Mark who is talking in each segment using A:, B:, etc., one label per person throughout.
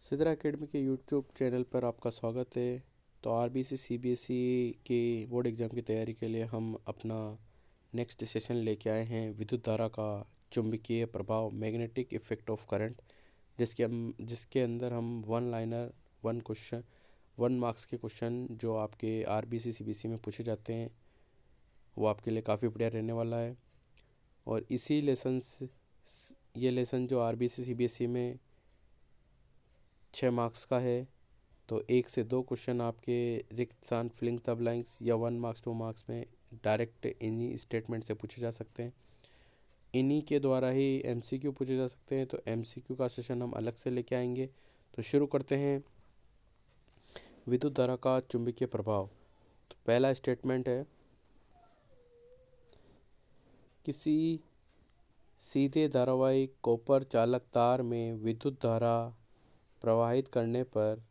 A: Sidra academy के YouTube channel पर आपका स्वागत है। तो आरबीसी सीबीएसई के बोर्ड एग्ज़ाम की तैयारी के लिए हम अपना नेक्स्ट सेशन लेके आए हैं विद्युत धारा का चुंबकीय प्रभाव, मैग्नेटिक इफेक्ट ऑफ करंट, जिसके अंदर हम one liner one question 1 marks के क्वेश्चन जो आपके आरबीसी सीबीएसई में पूछे जाते हैं वो आपके लिए काफ़ी बढ़िया रहने वाला है। और इसी ये लेसन जो आरबीसी सीबीएसई में 6 मार्क्स का है, तो 1 से 2 क्वेश्चन आपके रिक्त स्थान फिलिंग द ब्लैंक्स या 1 मार्क्स 2 मार्क्स में डायरेक्ट इन्हीं स्टेटमेंट से पूछे जा सकते हैं। इन्हीं के द्वारा ही एमसीक्यू पूछे जा सकते हैं। तो एमसीक्यू का सेशन हम अलग से लेके आएंगे। तो शुरू करते हैं विद्युत धारा का चुंबकीय प्रभाव। तो पहला स्टेटमेंट है, किसी सीधे धारावाहिक कॉपर चालक तार में विद्युत धारा प्रवाहित करने पर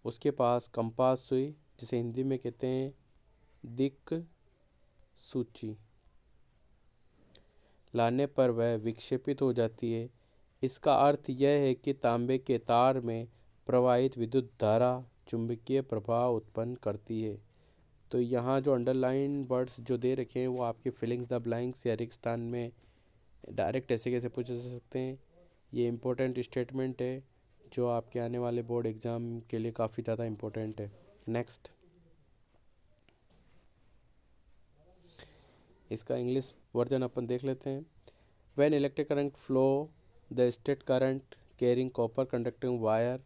A: उसके पास कंपास सुई, जिसे हिंदी में कहते हैं दिक् सूची, लाने पर वह विक्षेपित हो जाती है। इसका अर्थ यह है कि तांबे के तार में प्रवाहित विद्युत धारा चुंबकीय प्रभाव उत्पन्न करती है। तो यहाँ जो अंडरलाइन वर्ड्स जो दे रखे हैं वो आपके फिलिंग्स द ब्लैंक्स या रिक्त स्थान में डायरेक्ट ऐसे कैसे पूछे जा सकते हैं। ये इम्पोर्टेंट स्टेटमेंट है जो आपके आने वाले बोर्ड एग्ज़ाम के लिए काफ़ी ज़्यादा इम्पोर्टेंट है। नेक्स्ट, इसका इंग्लिश वर्जन अपन देख लेते हैं। When electric current flow the state current carrying copper conducting wire,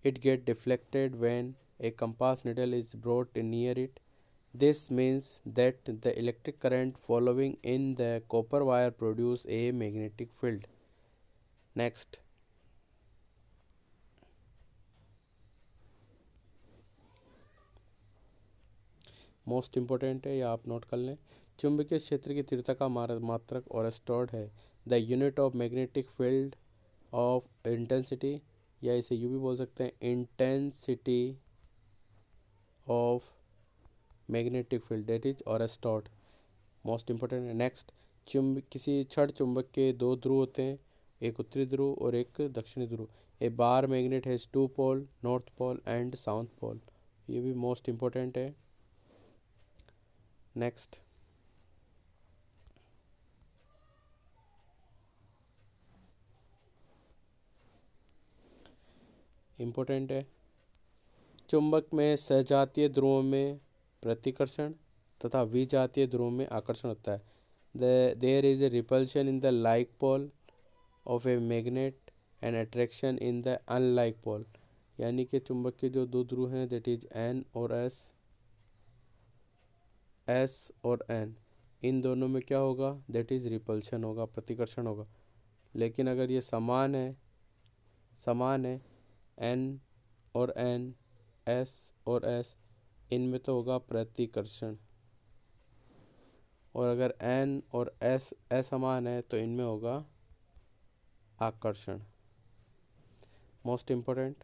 A: it get deflected when a compass needle is brought near it. This means that the electric current following in the copper wire produce a magnetic field. Next, most important है, या आप note कर लें। चुंबकीय क्षेत्र की तीव्रता का मात्रक और स्टोर्ड है the unit of magnetic field of intensity, या इसे यूँ भी बोल सकते हैं intensity of magnetic field, that is oersted. Most important है। नेक्स्ट, किसी छड़ चुंबक के 2 ध्रुव होते हैं, एक उत्तरी ध्रुव और एक दक्षिणी ध्रुव। A bar magnet has 2 pole, north pole and south pole. ये भी मोस्ट इम्पोर्टेंट है। नेक्स्ट, इम्पोर्टेंट है, चुंबक में सजातीय ध्रुवों में प्रतिकर्षण तथा विजातीय ध्रुवों में आकर्षण होता है। There is a repulsion in the like pole of a magnet and attraction in the unlike pole. यानी कि चुंबक के जो 2 ध्रुव हैं, दैट इज एन और एस और एन, इन दोनों में क्या होगा, दैट इज रिपल्शन होगा, प्रतिकर्षण होगा। लेकिन अगर ये समान है एन और एन, एस और एस, इनमें तो होगा प्रतिकर्षण। और अगर एन और एस असमान है तो इनमें होगा आकर्षण। मोस्ट इम्पोर्टेंट,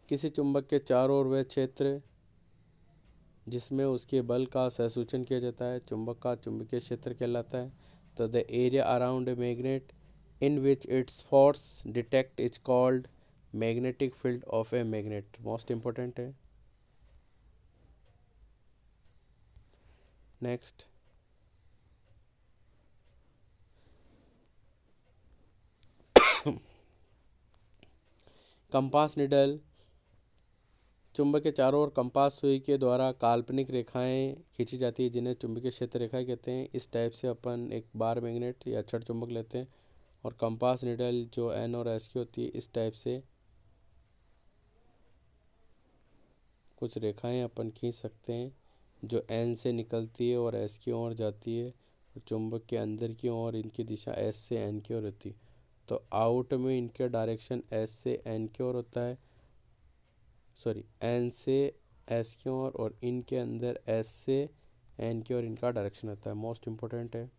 A: किसी चुंबक के चारों ओर वह क्षेत्र जिसमें उसके बल का सहसूचन किया जाता है चुंबक का चुंबकीय क्षेत्र कहलाता है। तो the area around a magnet in which its force detect is called magnetic field of a magnet. Most important है। Next, कंपास निडल, चुंबक के चारों ओर कंपास सुई के द्वारा काल्पनिक रेखाएं खींची जाती है जिन्हें चुंबकीय क्षेत्र रेखाएं कहते हैं। इस टाइप से अपन एक बार मैग्नेट या छड़ चुंबक लेते हैं और कंपास निडल जो एन और एस की होती है, इस टाइप से कुछ रेखाएं अपन खींच सकते हैं जो एन से निकलती है और एस की ओर जाती है, और चुंबक के अंदर की ओर इनकी दिशा एस से एन की ओर होती है। तो आउट में इनका डायरेक्शन एस से एन की ओर होता है, सॉरी एन से एस की ओर, और इनके अंदर एस से एन की ओर इनका डायरेक्शन होता है। मोस्ट इम्पोर्टेंट है।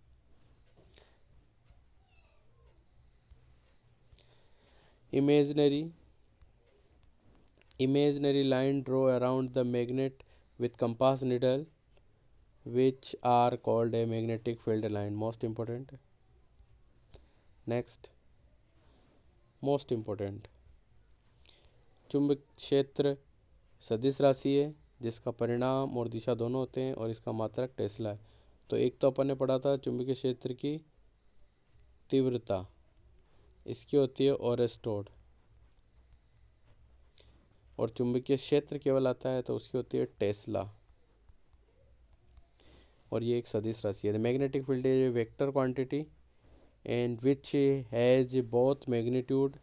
A: imaginary line draw around the magnet with compass needle which are called a magnetic field line. Most important. Next, most important, चुंबक क्षेत्र सदिश राशि है जिसका परिणाम और दिशा दोनों होते हैं और इसका मात्रक टेस्ला है। तो एक तो अपन ने पढ़ा था चुंबकीय क्षेत्र की तीव्रता, इसकी होती है ओरेस्टोड, और चुंबकीय क्षेत्र केवल आता है तो उसकी होती है टेस्ला, और ये एक सदिश राशि है। Magnetic field is vector quantity and which has both magnitude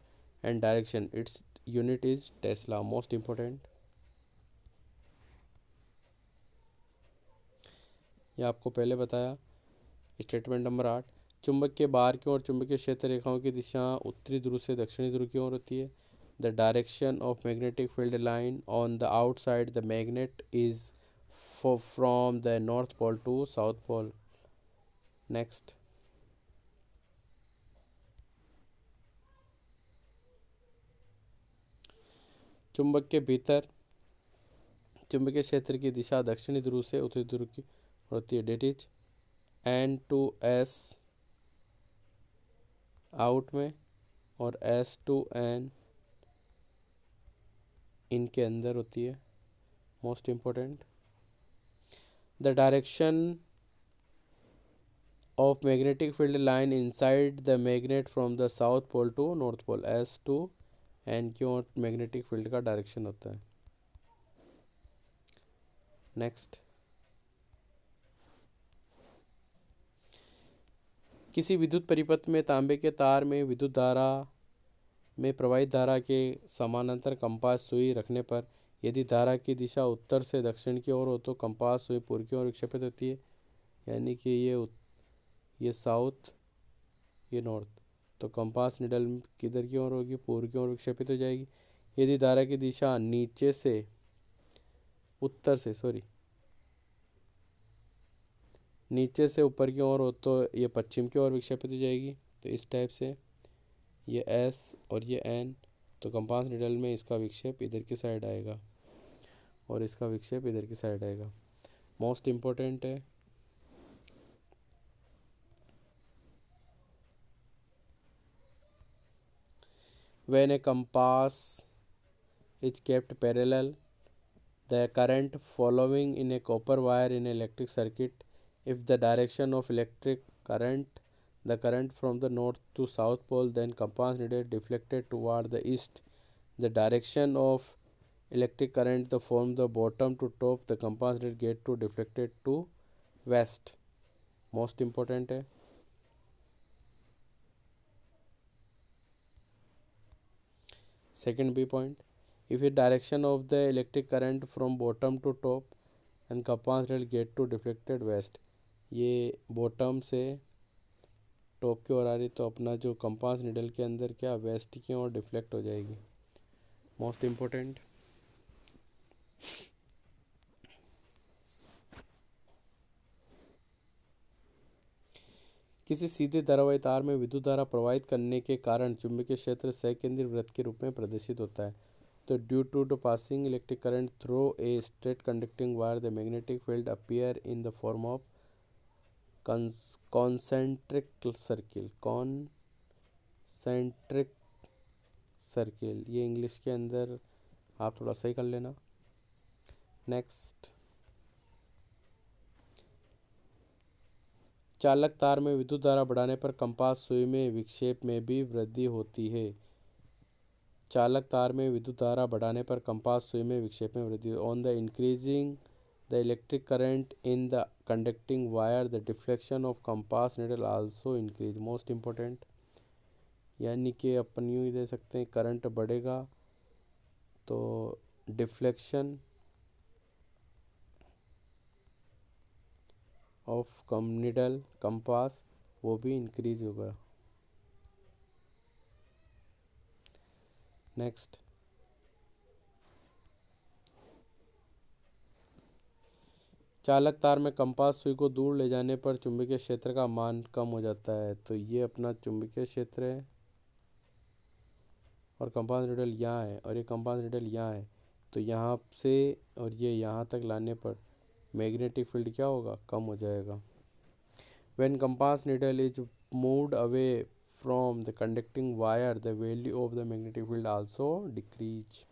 A: and direction, its unit is Tesla, most important. ये आपको पहले बताया। स्टेटमेंट नंबर 8, चुंबक के बाहर की ओर चुंबकीय क्षेत्र रेखाओं की दिशा उत्तरी ध्रुव से दक्षिणी ध्रुव की ओर होती है। The direction of magnetic field line on the outside the magnet is from the north pole to south pole. Next, चुंबक के भीतर चुंबकीय क्षेत्र की दिशा दक्षिणी ध्रुव से उत्तरी ध्रुव की होती है। That is N to S out में और S to N इनके अंदर होती है। Most important, the direction of magnetic field line inside the magnet from the south pole to north pole, S to N की ओर मैग्नेटिक फील्ड का direction होता है। नेक्स्ट, किसी विद्युत परिपथ में तांबे के तार में विद्युत धारा में प्रवाहित धारा के समानांतर कंपास सुई रखने पर यदि धारा की दिशा उत्तर से दक्षिण की ओर हो तो कंपास सुई पूर्व की ओर विक्षेपित होती है, यानी कि ये साउथ, ये नॉर्थ, तो कंपास निडल किधर की ओर होगी, पूर्व की ओर विक्षेपित हो जाएगी। यदि धारा की दिशा नीचे से ऊपर की ओर हो तो ये पश्चिम की ओर विक्षेपित हो जाएगी। तो इस टाइप से ये S और ये N, तो कंपास निडल में इसका विक्षेप इधर की साइड आएगा और इसका विक्षेप इधर की साइड आएगा। मोस्ट इम्पोर्टेंट है। When a compass is kept parallel, the current following in a copper wire in an electric circuit, if the direction of electric current, the current from the north to south pole, then compass needle deflected toward the east, the direction of electric current the from the bottom to top, the compass needle get to deflected to west. Most important है। Second B point, if the direction of the electric current from bottom to top and compass needle get to deflected west, ये bottom से top की ओर आ रही तो अपना जो compass needle के अंदर क्या वेस्ट की ओर डिफ्लेक्ट हो जाएगी। मोस्ट इम्पोर्टेंट, किसी सीधे धारावाही तार में विद्युत धारा प्रवाहित करने के कारण चुंबकीय क्षेत्र सकेंद्रीय वृत्त के रूप में प्रदर्शित होता है। तो due to the passing electric current through a straight conducting wire the magnetic field appear in the form of concentric circle. ये इंग्लिश के अंदर आप थोड़ा सही कर लेना। नेक्स्ट, चालक तार में विद्युत धारा बढ़ाने पर कंपास सुई में विक्षेप में भी वृद्धि होती है। चालक तार में विद्युत धारा बढ़ाने पर कंपास सुई में विक्षेप में वृद्धि on the increasing the electric current in the conducting wire the deflection of compass needle also increase. Most important, यानी कि अपन यूँ ही दे सकते हैं, करंट बढ़ेगा तो डिफ्लेक्शन ऑफ निडल कंपास वो भी इंक्रीज होगा। नेक्स्ट, चालक तार में कंपास सुई को दूर ले जाने पर चुंबकीय क्षेत्र का मान कम हो जाता है। तो ये अपना चुंबकीय क्षेत्र है और कंपास निडल यहाँ है और ये कंपास निडल यहाँ है, तो यहाँ से और ये यहाँ तक लाने पर मैग्नेटिक फील्ड क्या होगा, कम हो जाएगा। When compass needle is moved away from the conducting wire, the value of the magnetic field also decrease.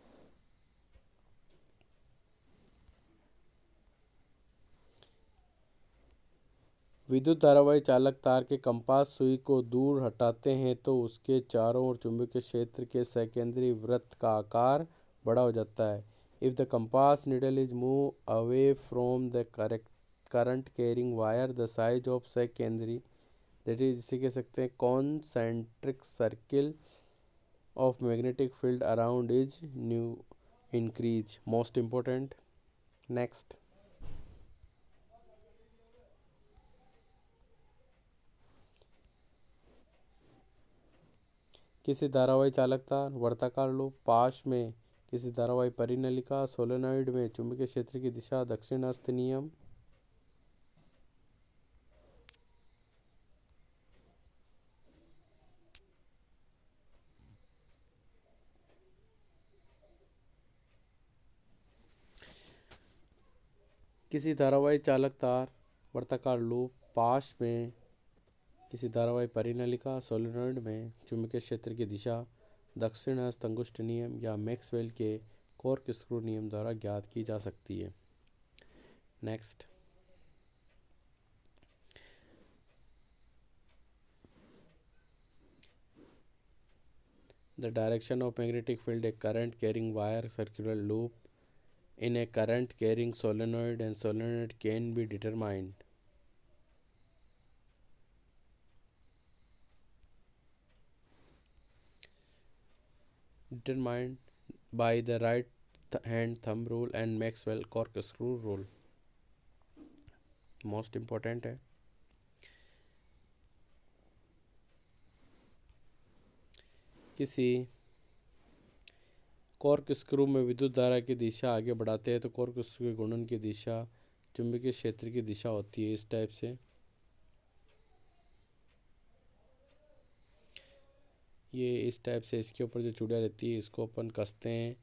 A: विद्युत धारावाही चालक तार के कंपास सुई को दूर हटाते हैं तो उसके चारों ओर चुंबकीय क्षेत्र के सकेंद्रीय वृत्त का आकार बड़ा हो जाता है. If the compass needle is move away from the current carrying wire, the size of सकेंद्री, दैट इज जिसे कह सकते हैं concentric circle of magnetic field around is new increase. Most important. Next. किसी धारावाही चालक तार, वर्ताकार लूप, पाश में किसी धारावाही परिनलिका, सोलेनॉइड में चुंबकीय क्षेत्र की दिशा दक्षिण हस्त नियम. किसी धारावाही चालक तार, वर्ताकार लूप, पाश में किसी धारावाही परिनलिका, सोलेनॉइड में चुंबकीय क्षेत्र की दिशा दक्षिण हस्त अंगुष्ठ नियम या मैक्सवेल के कॉर्क स्क्रू नियम द्वारा ज्ञात की जा सकती है. Next. The direction of magnetic field, A current carrying wire, circular loop in a current carrying solenoid and solenoid can be determined by the right hand thumb rule and Maxwell corkscrew rule. Most important है. किसी cork screw में विद्युत धारा की दिशा आगे बढ़ाते हैं तो कॉर्क स्क्रू के घूर्णन की दिशा चुंबकीय क्षेत्र की दिशा होती है. इस टाइप से ये इस टाइप से इसके ऊपर जो चूड़ियाँ रहती है इसको अपन कसते हैं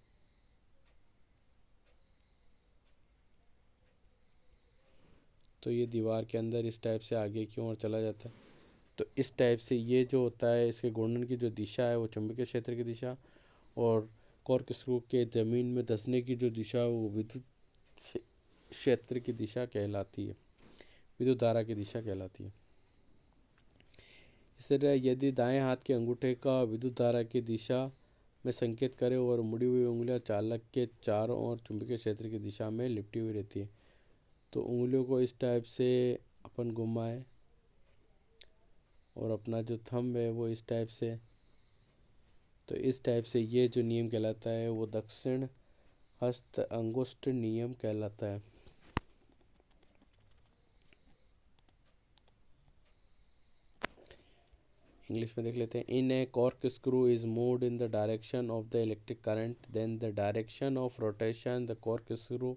A: तो ये दीवार के अंदर इस टाइप से आगे की ओर चला जाता है. तो इस टाइप से ये जो होता है इसके घूर्णन की जो दिशा है वो चुंबकीय क्षेत्र की दिशा और कॉर्क स्क्रू के ज़मीन में धंसने की जो दिशा है वो विद्युत क्षेत्र की दिशा कहलाती है, विद्युत धारा की दिशा कहलाती है. इस तरह यदि दाएं हाथ के अंगूठे का विद्युत धारा की दिशा में संकेत करें और मुड़ी हुई उंगलियां चालक के चारों ओर चुंबकीय क्षेत्र की दिशा में लिपटी हुई रहती है तो उंगलियों को इस टाइप से अपन घुमाएं और अपना जो थंब है वो इस टाइप से, तो इस टाइप से ये जो नियम कहलाता है वो दक्षिण हस्त अंगुष्ठ नियम कहलाता है. इंग्लिश में देख लेते हैं. In a cork screw is moved in the direction of the electric current then the direction of rotation the cork screw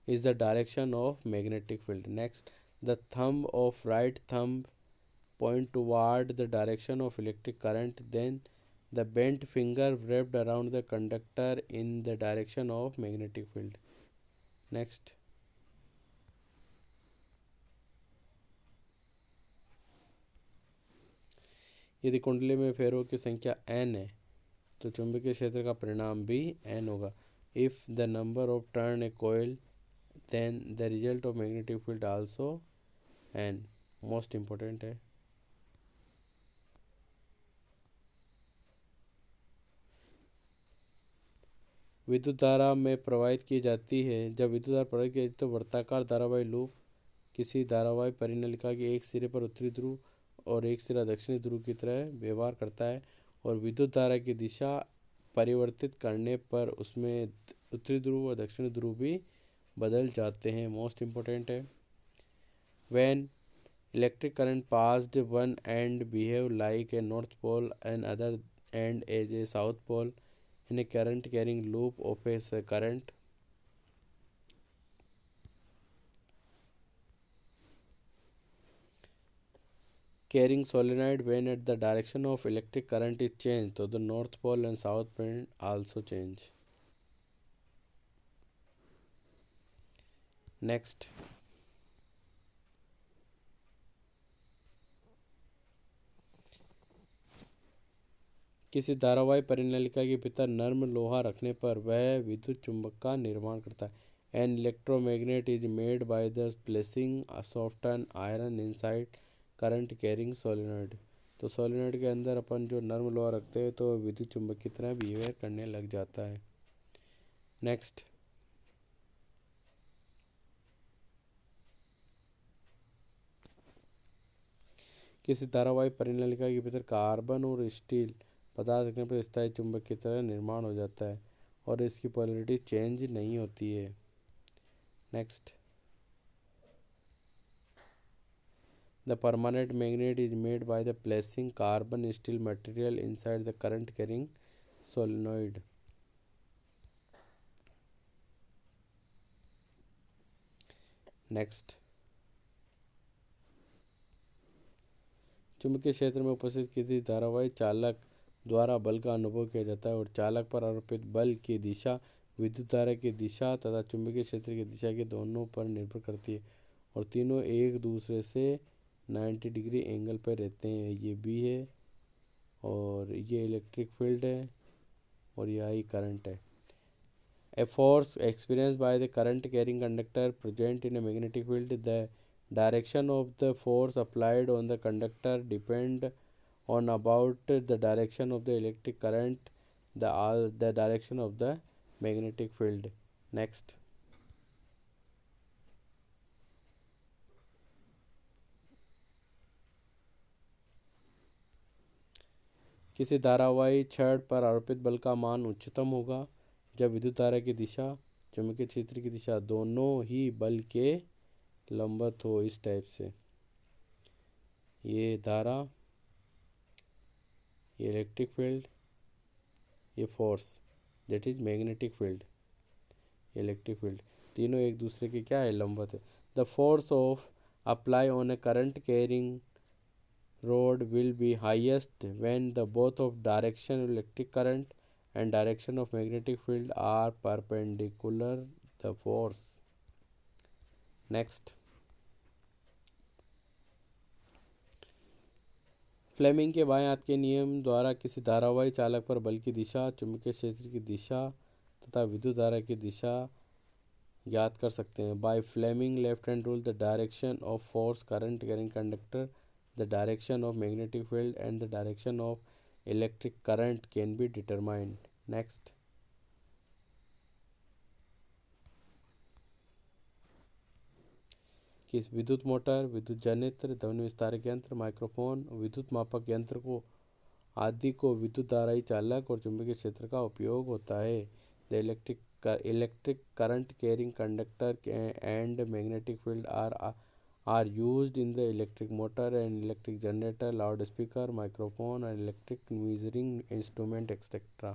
A: is the direction of magnetic field. Next, the thumb of right thumb point toward the direction of electric current, then the bent finger wrapped around the conductor in the direction of magnetic field. Next. यदि कुंडली में फेरों की संख्या n है तो चुंबकीय क्षेत्र का परिणाम भी n होगा. If the number of turn a coil then the result of magnetic field also n. Most important है. विद्युत धारा में प्रवाहित की जाती है. जब विद्युत धारा प्रवाहित की जाती है तो वर्ताकार धारावाही लूप किसी धारावाही परिनलिका के एक सिरे पर उत्तरी ध्रुव और एक सिरा दक्षिणी ध्रुव की तरह व्यवहार करता है और विद्युत धारा की दिशा परिवर्तित करने पर उसमें उत्तरी ध्रुव और दक्षिणी ध्रुव भी बदल जाते हैं. मोस्ट इम्पोर्टेंट है. When electric current passed one end behave like a north pole and other end as a south pole in a current carrying loop of a current. Carrying solenoid, when at the direction of electric current is changed तो the north pole and south pole also change. Next. किसी धारावाही परिनलिका के भीतर नर्म लोहा रखने पर वह विद्युत चुंबक का निर्माण करता है। An electromagnet is made by the placing a soften iron inside current carrying solenoid. तो सोलेनोइड के अंदर अपन जो नर्म लोहा रखते हैं तो विद्युत चुंबक की तरह बिहेवियर करने लग जाता है। नेक्स्ट, किसी धारावाही परिनलिका के भीतर कार्बन और स्टील पदार्थ रखने पर स्थायी चुंबक की तरह निर्माण हो जाता है और इसकी पोलैरिटी चेंज नहीं होती है। Next, the permanent magnet is made by the placing carbon steel material inside the current carrying solenoid. Next, चुंबकीय क्षेत्र में उपस्थित किसी धारावाही चालक द्वारा बल का अनुभव किया जाता है और चालक पर आरोपित बल की दिशा विद्युत धारा की दिशा तथा चुंबकीय क्षेत्र की दिशा के दोनों पर निर्भर करती है और तीनों एक दूसरे से 90 डिग्री एंगल पर रहते हैं। ये बी है और ये इलेक्ट्रिक फील्ड है और यह आई करंट है। A force experienced by the current carrying conductor present in a magnetic field, the direction of the force applied on the conductor depend on about the direction of the electric current, the direction of the magnetic field. Next, किसी धारावाही छड़ पर आरोपित बल का मान उच्चतम होगा जब विद्युत धारा की दिशा चुंबकीय क्षेत्र की दिशा दोनों ही बल के लंबवत हो। इस टाइप से ये धारा, ये इलेक्ट्रिक फील्ड, ये force that is magnetic field, electric field, तीनों एक दूसरे के क्या है, लंबवत है। The force of apply on A current carrying rod will be highest when the both of direction of electric current and direction of magnetic field are perpendicular the force. Next, Fleming के बाएं हाथ के नियम द्वारा किसी धारावाही चालक पर बल की दिशा, चुंबकीय क्षेत्र की दिशा तथा विद्युत धारा की दिशा ज्ञात कर सकते हैं। By Fleming left hand rule the direction of force current carrying conductor, the direction of magnetic field and the direction of electric current can be determined. Next, किस विद्युत मोटर, विद्युत जनित्र, ध्वनि विस्तारक यंत्र, माइक्रोफोन, विद्युत मापक यंत्र को आदि को विद्युत धाराई चालक और चुंबकीय क्षेत्र का उपयोग होता है। The electric current carrying conductor and magnetic field are used in the electric motor and electric generator, loudspeaker, microphone and electric measuring instrument etc.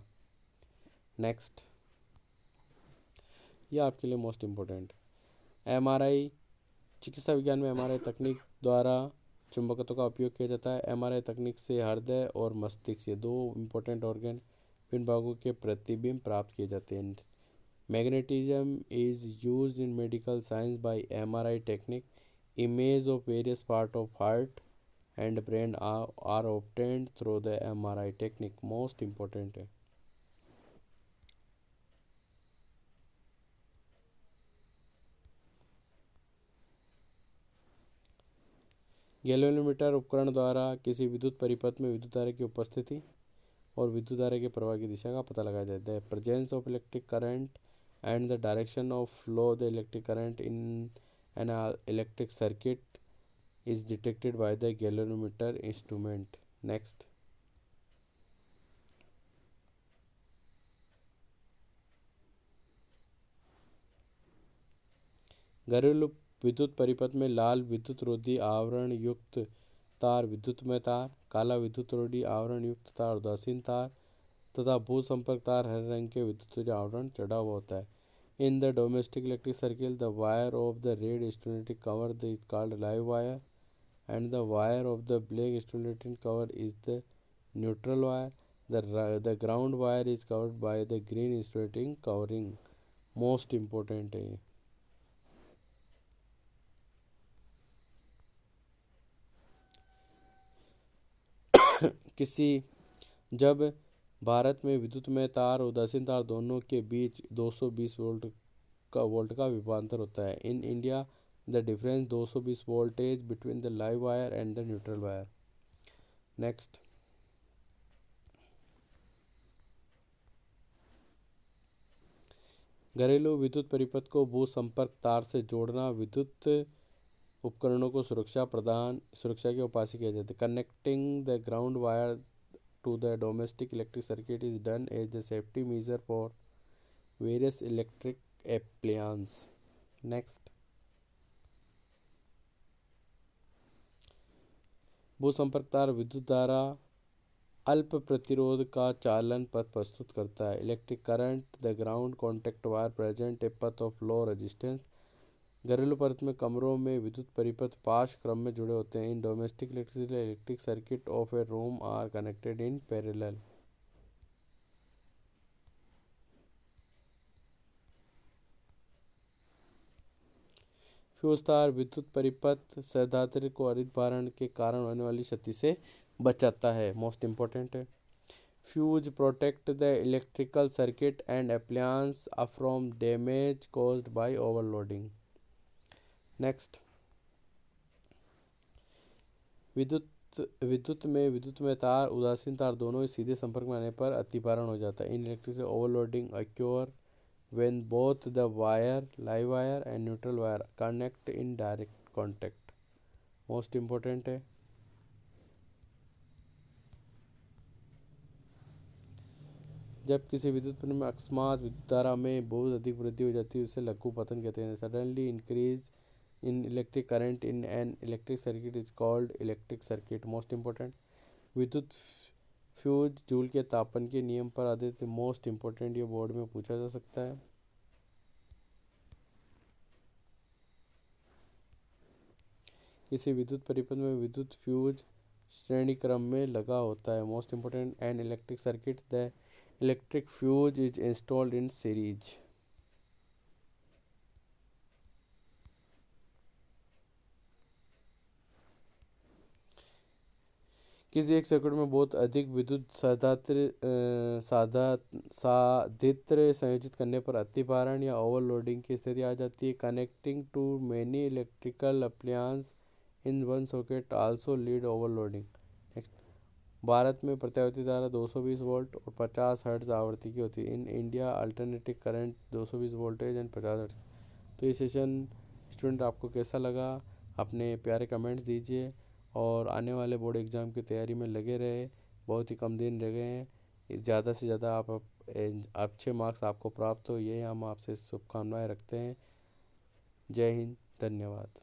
A: Next, ये आपके लिए मोस्ट इम्पोर्टेंट, एमआरआई। चिकित्सा विज्ञान में एमआरआई तकनीक द्वारा चुंबकत्व का उपयोग किया जाता है। एमआरआई तकनीक से हृदय और मस्तिष्क, ये दो इम्पोर्टेंट ऑर्गन विभिन्न भागों के प्रतिबिंब प्राप्त किए जाते हैं। Magnetism is used in medical science by MRI technique. Images of various parts of heart and brain are obtained through the MRI technique. Most important है। गैल्वेनोमीटर उपकरण द्वारा किसी विद्युत परिपथ में विद्युत धारा की उपस्थिति और विद्युत धारा के प्रवाह की दिशा का पता लगाया जाता है। Presence of electric current and the direction of flow the electric current in an electric circuit is detected by the galvanometer instrument. Next, घरेलू विद्युत परिपथ में लाल विद्युत रोधी आवरण युक्त तार विद्युतमय तार, काला विद्युत रोधी आवरण युक्त तार उदासीन तार तथा भू संपर्क तार हरे रंग के विद्युत रोधी आवरण चढ़ा हुआ होता है। In the domestic electric circuit the wire of the red स्टूडेंटिक cover the called live wire and the wire of the black insulating cover is the neutral wire. The ground wire is covered by the green insulating covering. Most important है। किसी जब भारत में विद्युत में तार और उदासीन तार दोनों के बीच 220 वोल्ट का विभवांतर होता है। In India the difference 220 voltage between the live wire and the neutral wire. Next, घरेलू विद्युत परिपथ को भू संपर्क तार से जोड़ना विद्युत उपकरणों को सुरक्षा के उपाय से किया जाता है। Connecting the ground wire to the domestic electric circuit is done as the safety measure for various electric appliance. Next, भू संपर्क तार विद्युत धारा अल्प प्रतिरोध का चालन पथ प्रस्तुत करता है। Electric current the ground contact wire present A path of low resistance. घरेलू परत में कमरों में विद्युत परिपथ पाश क्रम में जुड़े होते हैं। In domestic electricity electric circuit of a room are connected in parallel. Fuse तार विद्युत परिपथ सैद्धांतिक को अधिक भारण के कारण होने वाली क्षति से बचाता है। मोस्ट इंपॉर्टेंट है, fuse protect the electrical circuit and appliance from damage caused by overloading. Next, विद्युत में तार उदासीन तार दोनों ही सीधे संपर्क में आने पर अतिभारण हो जाता है। इन electric overloading acquire when both the live wire and neutral wire connect in direct contact। Most important है, जब किसी विद्युत उपकरण में अकस्मात विद्युत धारा में बहुत अधिक वृद्धि हो जाती है उसे लघु पतन कहते हैं। Suddenly increase in electric current in an electric circuit is called electric circuit. Most important, विद्युत फ्यूज जूल के तापन के नियम पर आधारित है। मोस्ट इम्पोर्टेंट, ये बोर्ड में पूछा जा सकता है। किसी विद्युत परिपथ में विद्युत फ्यूज श्रेणी क्रम में लगा होता है। Most important, an electric circuit the electric fuse is installed in series. किसी एक सर्किट में बहुत अधिक विद्युत साधित्र संयोजित करने पर अतिभारण या ओवरलोडिंग की स्थिति आ जाती है। Connecting to many electrical appliance in one socket also lead overloading. Next, Bharat में प्रत्यावर्ती धारा 220 वोल्ट और 50 हर्ट्ज आवृत्ति की होती है। In India alternating current 220 voltage and 50 hertz. तो ये सेशन स्टूडेंट आपको कैसा लगा, अपने प्यारे कमेंट्स दीजिए और आने वाले बोर्ड एग्ज़ाम की तैयारी में लगे रहे। बहुत ही कम दिन रह गए हैं, ज़्यादा से ज़्यादा आप अच्छे मार्क्स आपको प्राप्त हो, ये हम आपसे शुभकामनाएं रखते हैं। जय हिंद, धन्यवाद।